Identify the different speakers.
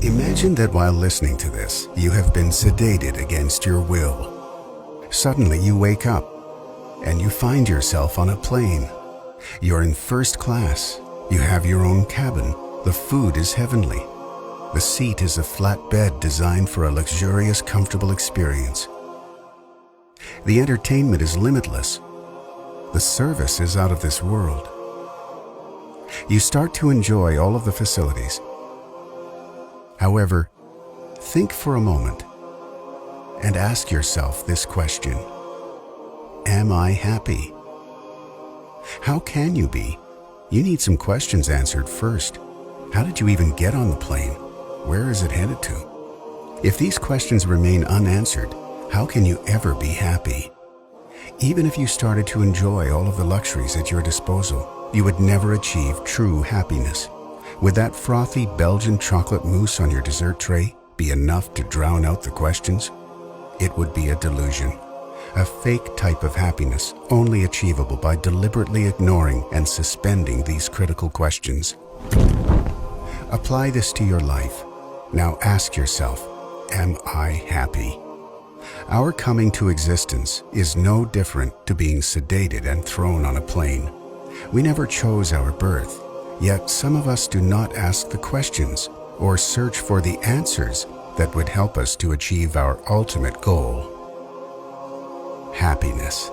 Speaker 1: Imagine that while listening to this, you have been sedated against your will. Suddenly you wake up and you find yourself on a plane. You're in first class. You have your own cabin. The food is heavenly. The seat is a flat bed designed for a luxurious, comfortable experience. The entertainment is limitless. The service is out of this world. You start to enjoy all of the facilities. However, think for a moment and ask yourself this question: am I happy? How can you be? You need some questions answered first. How did you even get on the plane? Where is it headed to? If these questions remain unanswered, how can you ever be happy? Even if you started to enjoy all of the luxuries at your disposal, you would never achieve true happiness. Would that frothy Belgian chocolate mousse on your dessert tray be enough to drown out the questions? It would be a delusion, a fake type of happiness only achievable by deliberately ignoring and suspending these critical questions. Apply this to your life. Now ask yourself, am I happy? Our coming to existence is no different to being sedated and thrown on a plane. We never chose our birth, yet some of us do not ask the questions or search for the answers that would help us to achieve our ultimate goal: happiness.